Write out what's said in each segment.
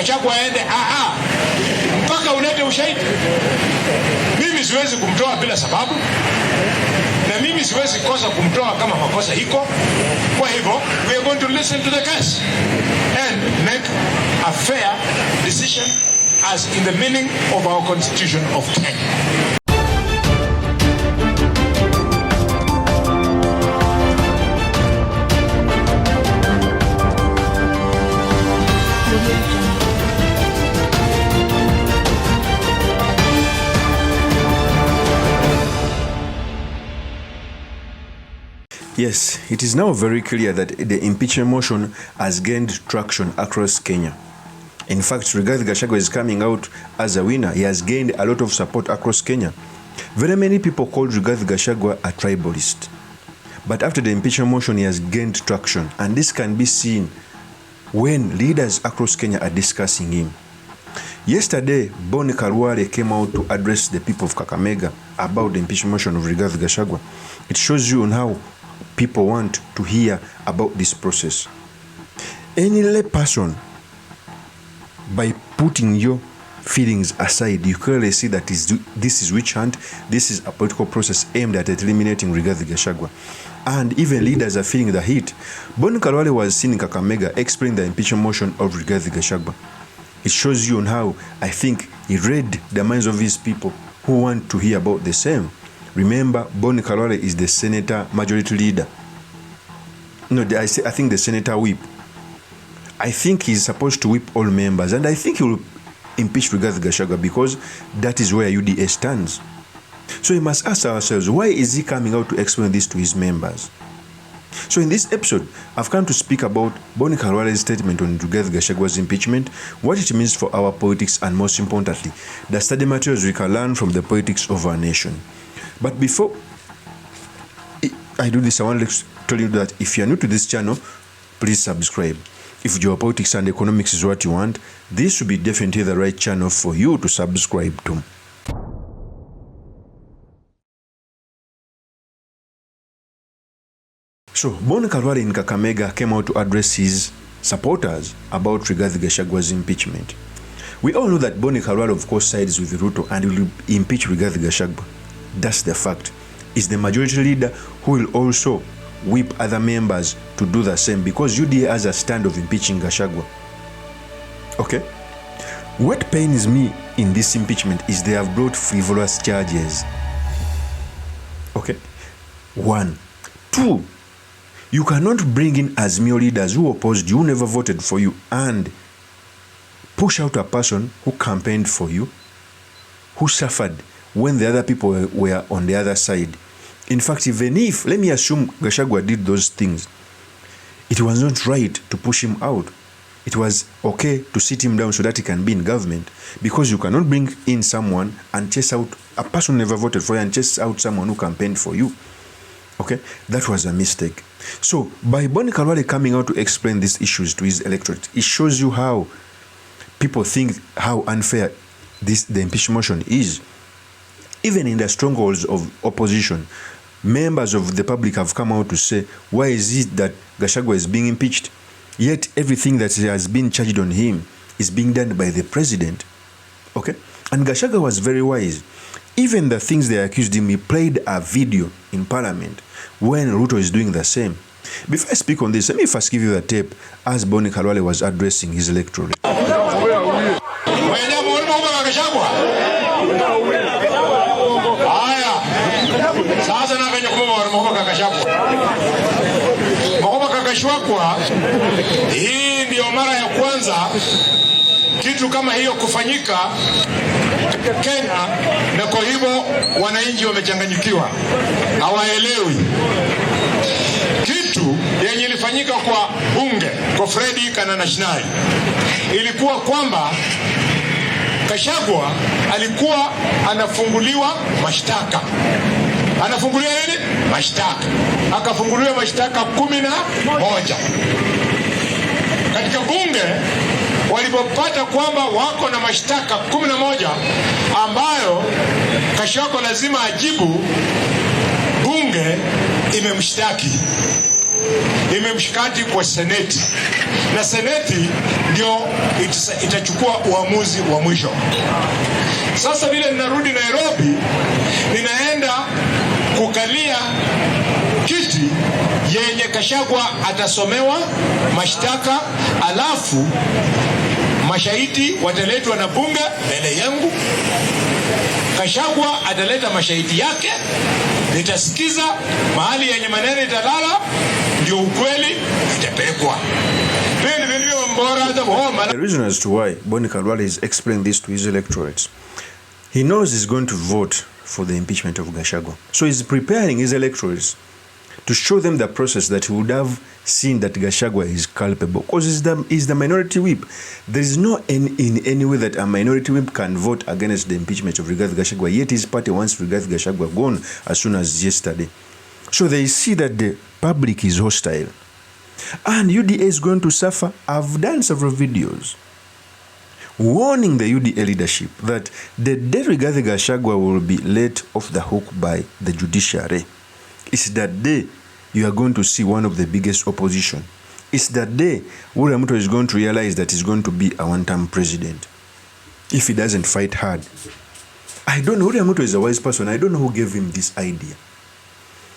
Gachagua aende, mpaka ulete ushahidi. Mimi siwezi kumtoa bila sababu, na mimi siwezi kosa kumtoa kama makosa iko. Kwa hivyo we are going to listen to the case and make a fair decision as in the meaning of our constitution of Kenya. Yes, it is now very clear that the impeachment motion has gained traction across Kenya. In fact, Rigathi Gachagua is coming out as a winner. He has gained a lot of support across Kenya. Very many people called Rigathi Gachagua a tribalist. But after the impeachment motion, he has gained traction. And this can be seen when leaders across Kenya are discussing him. Yesterday, BONI KHALWALE came out to address the people of Kakamega about the impeachment motion of Rigathi Gachagua. It shows you on how people want to hear about this process. Any lay person, by putting your feelings aside, you clearly see that this is witch hunt. This is a political process aimed at eliminating Rigathi Gachagua. And even leaders are feeling the heat. BONI KHALWALE was seen in Kakamega explaining the impeachment motion of Rigathi Gachagua. It shows you on how I think he read the minds of his people who want to hear about the same. Remember, BONI KHALWALE is the senator majority leader. No, I think the senator whip. I think he's supposed to whip all members, and I think he will impeach Rigathi Gachagua because that is where UDA stands. So we must ask ourselves, why is he coming out to explain this to his members? So in this episode, I've come to speak about BONI KHALWALE's statement on Rigathi Gachagua's impeachment, what it means for our politics, and most importantly, the study materials we can learn from the politics of our nation. But before I do this, I want to tell you that if you are new to this channel, please subscribe. If geopolitics and economics is what you want, this will be definitely the right channel for you to subscribe to. So, BONI KHALWALE in Kakamega came out to address his supporters about Rigathi Gachagua's impeachment. We all know that BONI KHALWALE, of course, sides with Ruto and will impeach Rigathi Gachagua. That's the fact. It's the majority leader who will also whip other members to do the same because UDA has a stand of impeaching Gachagua. Okay? What pains me in this impeachment is they have brought frivolous charges. Okay? 1. 2. You cannot bring in Azimio leaders who opposed you, who never voted for you, and push out a person who campaigned for you, who suffered when the other people were on the other side. In fact, even if, let me assume Gachagua did those things, it was not right to push him out. It was okay to sit him down so that he can be in government, because you cannot bring in someone and chase out a person who never voted for you and chase out someone who campaigned for you. Okay, that was a mistake. So by BONI KHALWALE coming out to explain these issues to his electorate, it shows you how people think how unfair the impeachment motion is. Even in the strongholds of opposition, members of the public have come out to say, why is it that Gachagua is being impeached? Yet everything that has been charged on him is being done by the president. Okay? And Gachagua was very wise. Even the things they accused him, he played a video in parliament when Ruto is doing the same. Before I speak on this, let me first give you the tape as BONI KHALWALE was addressing his electorate. Sasa na kwenye kumwa mkoka Gachagua. Hii ndio mara ya kwanza kitu kama hiyo kufanyika Kenya, na kwa hivyo wananchi wamechanganyikiwa. Hawaelewi. Kitu yenye ilifanyika kwa bunge, kwa Fredi kana national, ilikuwa kwamba Gachagua alikuwa anafunguliwa mashtaka. Anafunguliwa nini? Mashtaka. Akafunguliwa mashtaka 11. Katika bunge walipopata kwamba wako na mashtaka 11 ambayo Gachagua lazima ajibu, bunge imemshtaki. imemshikati kwa seneti, na seneti ndio itachukua uamuzi wa mwisho. Sasa vile ninarudi Nairobi, ninaenda kukalia kiti yenye Gachagua atasomewa mashtaka, alafu mashahidi wataletwa na bunge mbele yangu. Gachagua ataleta mashahidi yake, nitasikiza mahali yenye maneno italala, ndio ukweli itapelekwa. The reason as to why BONI KHALWALE is explaining this to his electorates, he knows he's going to vote for the impeachment of Gachagua. So he's preparing his electorates to show them the process that he would have seen that Gachagua is culpable, because he's the minority whip. There is no in any way that a minority whip can vote against the impeachment of Gachagua, yet his party wants Gachagua gone as soon as yesterday. So they see that the public is hostile and UDA is going to suffer. I've done several videos warning the UDA leadership that the day Gachagua will be let off the hook by the judiciary, it's that day you are going to see one of the biggest opposition. It's that day William Ruto is going to realize that he's going to be a one-term president if he doesn't fight hard. I don't know. William Ruto is a wise person. I don't know who gave him this idea.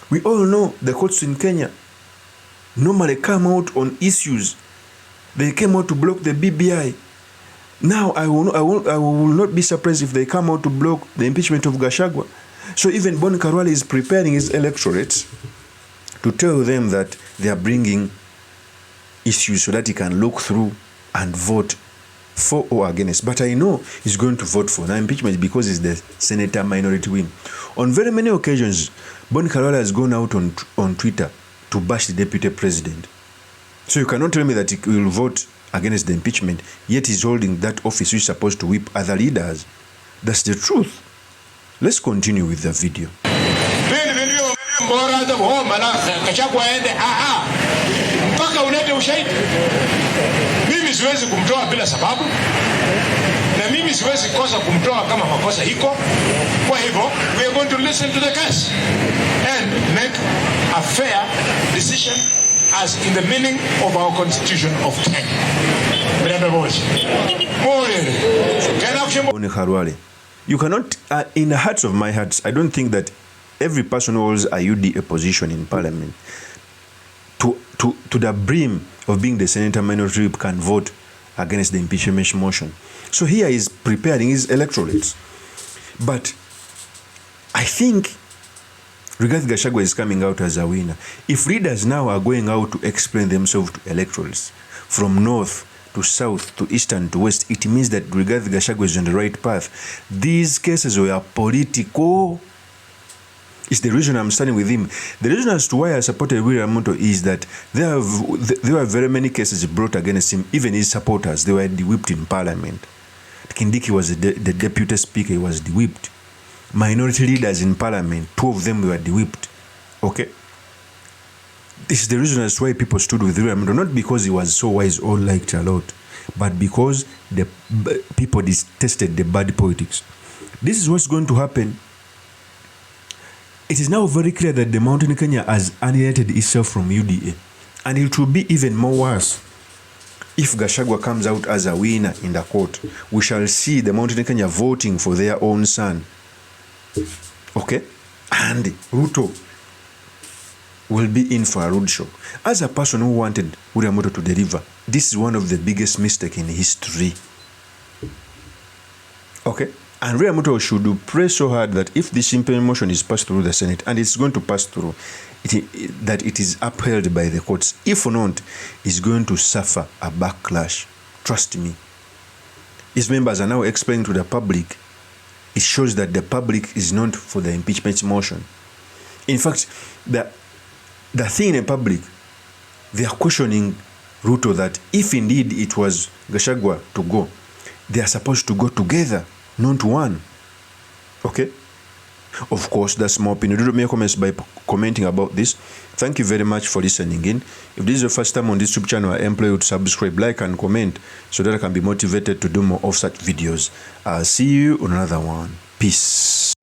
We all know the courts in Kenya normally come out on issues. They came out to block the BBI. Now I will not be surprised if they come out to block the impeachment of Gachagua. So even BONI KHALWALE is preparing his electorates to tell them that they are bringing issues so that he can look through and vote for or against. But I know he's going to vote for the impeachment because he's the senator minority whip. On very many occasions, BONI KHALWALE has gone out on Twitter to bash the deputy president. So you cannot tell me that he will vote against the impeachment, yet he's holding that office which is supposed to whip other leaders. That's the truth. Let's continue with the video. Mpaka ulete ushahidi. Mimi siwezi kumtoa bila sababu, na mimi siwezi kosa kumtoa kama makosa iko. Kwa hivyo we are going to listen to the case and make a fair decision as in the meaning of our constitution of Kenya. BONI KHALWALE, you cannot, in the hearts of my hearts, I don't think that every person who holds a UDA position in parliament to the brim of being the senator minority whip can vote against the impeachment motion. So here is preparing his electorates. But I think Gachagua is coming out as a winner. If leaders now are going out to explain themselves to electorates from north to south to eastern to west, it means that Gachagua is on the right path. These cases were political. It's the reason I'm standing with him. The reason as to why I supported William Ruto is that there were very many cases brought against him. Even his supporters, they were de-whipped in parliament. Kindiki was the deputy speaker, he was de-whipped. Minority leaders in parliament, 2 of them were de-whipped. Okay? This is the reason as to why people stood with William Ruto, not because he was so wise or liked a lot, but because the people detested the bad politics. This is what's going to happen. It is now very clear that the Mountain Kenya has alienated itself from UDA, and it will be even more worse if Gachagua comes out as a winner in the court. We shall see the Mountain Kenya voting for their own son. Okay? And Ruto will be in for a rude shock. As a person who wanted William Ruto to deliver, this is one of the biggest mistakes in history. Okay? And William Ruto should pray so hard that if this impeachment motion is passed through the Senate, and it's going to pass through, that it is upheld by the courts. If not, he's going to suffer a backlash. Trust me. His members are now explaining to the public. It shows that the public is not for the impeachment motion. In fact, the thing in the public, they are questioning Ruto that if indeed it was Gachagua to go, they are supposed to go together, not one. Okay? Of course, that's my opinion. Do make comments by commenting about this. Thank you very much for listening in. If this is your first time on this YouTube channel, I implore you to subscribe, like, and comment so that I can be motivated to do more of such videos. I'll see you on another one. Peace.